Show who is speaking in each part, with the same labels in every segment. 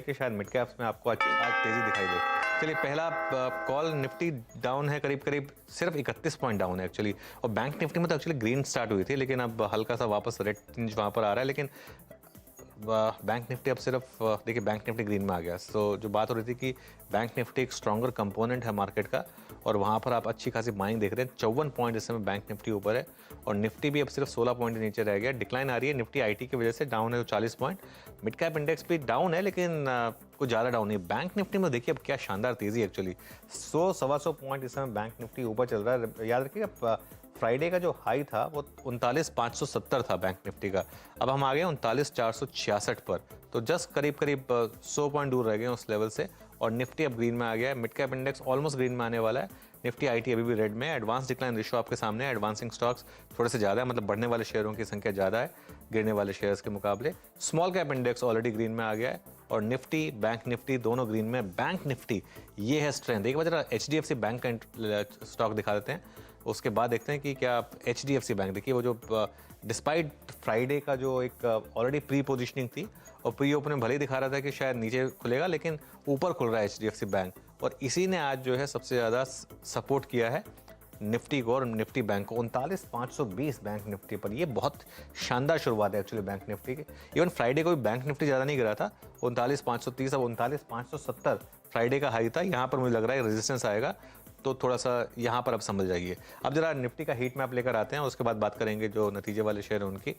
Speaker 1: कि शायद mid caps में आपको आज तेजी दिखाई दे। चलिए पहला कॉल निफ्टी डाउन है करीब करीब सिर्फ 31 पॉइंट डाउन है एक्चुअली। और बैंक निफ्टी में तो एक्चुअली ग्रीन स्टार्ट हुई थी, लेकिन अब हल्का सा वापस रेड टिंज वहाँ पर आ रहा है। लेकिन बैंक निफ्टी अब सिर्फ देखिए बैंक निफ्टी ग्रीन में आ गया। सो जो बात हो रही थी कि बैंक निफ्टी एक स्ट्रॉन्गर कंपोनेंट है मार्केट का, और वहाँ पर आप अच्छी खासी बाइंग देख रहे हैं। 54 पॉइंट इस समय बैंक निफ्टी ऊपर है, और निफ्टी भी अब सिर्फ 16 पॉइंट नीचे रह गया। डिक्लाइन आ रही है, निफ्टी आईटी की वजह से डाउन है तो 40 पॉइंट। मिड कैप इंडेक्स भी डाउन है, लेकिन कुछ ज़्यादा डाउन नहीं। बैंक निफ्टी में देखिए अब क्या शानदार तेजी एक्चुअली 100-125 पॉइंट इस समय बैंक निफ्टी ऊपर चल रहा है। याद रखिएगा फ्राइडे का जो हाई था वो 39,570 था बैंक निफ्टी का। अब हम आ गए 39,466 पर, तो जस्ट करीब करीब 100 पॉइंट दूर रह गए उस लेवल से। और निफ्टी अब ग्रीन में आ गया है, mid cap index almost green में आने वाला है। निफ्टी आईटी अभी भी रेड में है। एडवांस डिक्लाइन रेशियो आपके सामने है। एडवांसिंग स्टॉक्स थोड़े से ज़्यादा है, मतलब बढ़ने वाले शेयरों की संख्या ज़्यादा है गिरने वाले शेयर्स के मुकाबले। Small cap index already green में आ गया है, और निफ्टी बैंक निफ्टी दोनों ग्रीन में। बैंक निफ्टी ये है स्ट्रेंथ। एक बार जरा एचडीएफसी बैंक का स्टॉक दिखा देते हैं, उसके बाद देखते हैं कि क्या एचडीएफसी बैंक देखिए वो जो डिस्पाइट फ्राइडे का जो एक ऑलरेडी प्री पोजिशनिंग थी, और प्री ओपन में भले ही दिखा रहा था कि शायद नीचे खुलेगा, लेकिन ऊपर खुल रहा है एचडीएफसी बैंक। और इसी ने आज जो है सबसे ज़्यादा सपोर्ट किया है निफ्टी को और निफ्टी बैंक को। 39,520 बैंक निफ्टी पर, ये बहुत शानदार शुरुआत है एक्चुअली बैंक निफ्टी की। इवन फ्राइडे को भी बैंक निफ्टी ज़्यादा नहीं गिरा था, 39,530 अब 39,570 फ्राइडे का हाई था। यहाँ पर मुझे लग रहा है रेजिस्टेंस आएगा, तो थोड़ा सा यहाँ पर अब समझ जाइए। अब जरा निफ्टी का हीट मैप लेकर आते हैं, उसके बाद बात करेंगे जो नतीजे वाले शेयर हैं उनकी।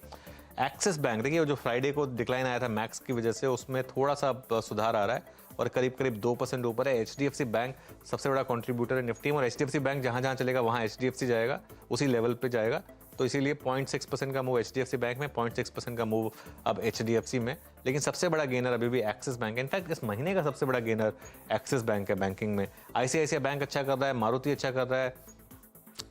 Speaker 1: एक्सिस बैंक देखिए जो फ्राइडे को डिक्लाइन आया था मैक्स की वजह से, उसमें थोड़ा सा सुधार आ रहा है और करीब करीब 2% ऊपर है। एचडीएफसी बैंक सबसे बड़ा कंट्रीब्यूटर है निफ्टी में, और एचडीएफसी बैंक जहाँ जहाँ चलेगा वहाँ एचडीएफसी जाएगा, उसी लेवल पे जाएगा। तो इसीलिए 0.6% का मूव एचडीएफसी बैंक में, 0.6% का मूव अब एचडीएफसी में। लेकिन सबसे बड़ा गेनर अभी भी एक्सिस बैंक है। इनफैक्ट इस महीने का सबसे बड़ा गेनर एक्सिस बैंक है बैंकिंग में। आईसीआईसीआई बैंक अच्छा कर रहा है, मारुति अच्छा कर रहा है।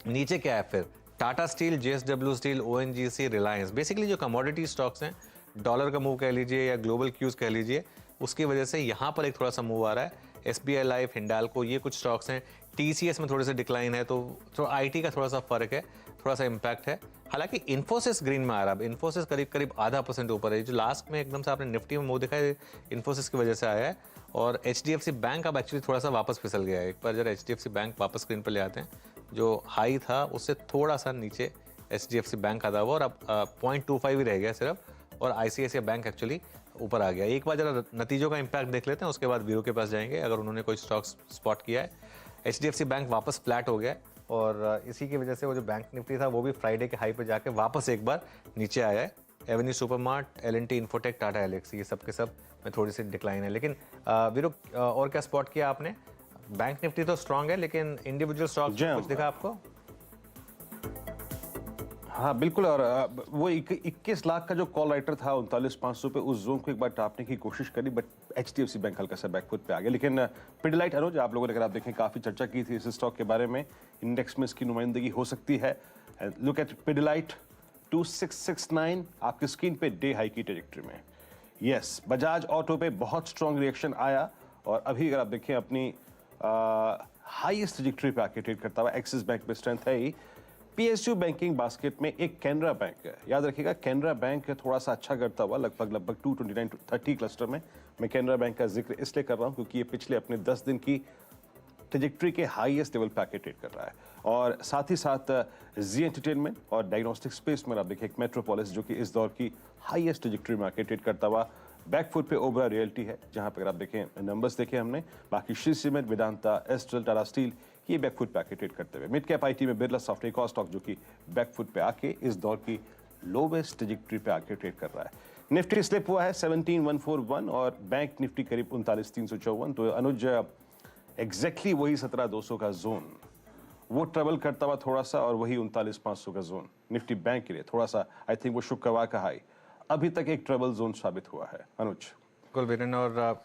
Speaker 1: नीचे क्या है फिर? Tata steel, JSW steel, ONGC, Reliance. Basically जो कमोडिटी स्टॉक्स हैं, डॉलर का मूव कह लीजिए या ग्लोबल क्यूज कह लीजिए, उसकी वजह से यहाँ पर एक थोड़ा सा मूव आ रहा है। एसबीआई लाइफ, हिंडाल्को, ये कुछ स्टॉक्स हैं। टीसीएस में थोड़े से डिक्लाइन है, तो आईटी का थोड़ा सा फर्क है, थोड़ा सा इम्पैक्ट है। हालांकि इन्फोसिस ग्रीन में आ रहा है। इन्फोसिस करीब करीब 0.5% ऊपर है। जो लास्ट में एकदम से आपने निफ्टी में मूव देखा है, इन्फोसिस की वजह से आया है। और एचडीएफसी बैंक अब एक्चुअली थोड़ा सा वापस फिसल गया है। एक बार जरा एचडीएफसी बैंक वापस स्क्रीन पर ले आते हैं। जो हाई था उससे थोड़ा सा नीचे एचडीएफसी बैंक आता हुआ, और अब 0.25 ही रह गया सिर्फ। और आईसीआईसीआई बैंक एक्चुअली ऊपर आ गया। एक बार जरा नतीजों का इम्पैक्ट देख लेते हैं, उसके बाद वीरो के पास जाएंगे अगर उन्होंने कोई स्टॉक्स स्पॉट किया है। एचडीएफसी बैंक वापस फ्लैट हो गया है, और इसी की वजह से वो जो बैंक निफ्टी था वो भी फ्राइडे के हाई पे जाके वापस एक बार नीचे आया है। Avenue Supermart, L&T Infotech, Tata Elxsi, ये सब के सब में थोड़ी सी डिक्लाइन है। लेकिन वीरो और क्या स्पॉट किया आपने? बैंक निफ्टी तो स्ट्रांग है, लेकिन इंडिविजुअल स्टॉक कुछ दिखा आपको?
Speaker 2: हाँ बिल्कुल। और वो 21 लाख का जो कॉल राइटर था 39,500 पे, उस जोन को एक बार टापने की कोशिश करी, बट एचडीएफसी बैंक हल्का सा बैकफुट पे आ गया। लेकिन पिडिलाइट, अनुज, आप लोगों ने अगर आप देखें काफ़ी चर्चा की थी इस स्टॉक के बारे में, इंडेक्स में इसकी नुमाइंदगी हो सकती है। लुक एट पिडिलाइट, 2669 आपकी स्क्रीन पे डे हाई की ट्रेजेक्टरी में। यस, बजाज ऑटो पे बहुत स्ट्रॉन्ग रिएक्शन आया, और अभी अगर आप देखें अपनी हाईएस्ट ट्रेजेक्टरी पे आके ट्रेड करता हुआ एक्सिस बैंक में स्ट्रेंथ है ही। पीएसयू बैंकिंग बास्केट में एक कैनरा बैंक है। याद रखिएगा कैनरा बैंक थोड़ा सा अच्छा करता हुआ लगभग 229-30 क्लस्टर में। मैं कैनरा बैंक का जिक्र इसलिए कर रहा हूं क्योंकि ये पिछले अपने 10 दिन की ट्रेजेक्टरी के हाईएस्ट लेवल पे आके ट्रेड कर रहा है। और साथ ही साथ जी एंटरटेनमेंट और डायग्नोस्टिक स्पेस में आप देखिए एक मेट्रोपोलिस जो कि इस दौर की हाईएस्ट ट्रेजेक्टरी में आके ट्रेड करता हुआ। बैकफुट पे ओबरा रियल्टी है, जहां पर अगर आप देखें नंबर्स देखें हमने, बाकी Shri cement, Vedanta, astral, Tata steel, ये बैकफुट पे आके ट्रेड करते हुए। मिड कैप आईटी में बिरला सॉफ्ट, एक और स्टॉक जो कि बैकफुट पे आके इस दौर की लोवेस्ट ट्रेजेक्टरी पे आके ट्रेड कर रहा है। निफ्टी स्लिप हुआ है 17,141, और बैंक निफ्टी करीब 39,354। तो अनुज एग्जैक्टली वही 17,200 का जोन वो ट्रेवल करता हुआ थोड़ा सा, और वही 39,500 का जोन निफ्टी बैंक के लिए थोड़ा सा, आई थिंक वो शुक्रवार का हाई अभी तक एक ट्रेवल जोन साबित हुआ है। अनुज
Speaker 1: बिल्कुल वीरेन, और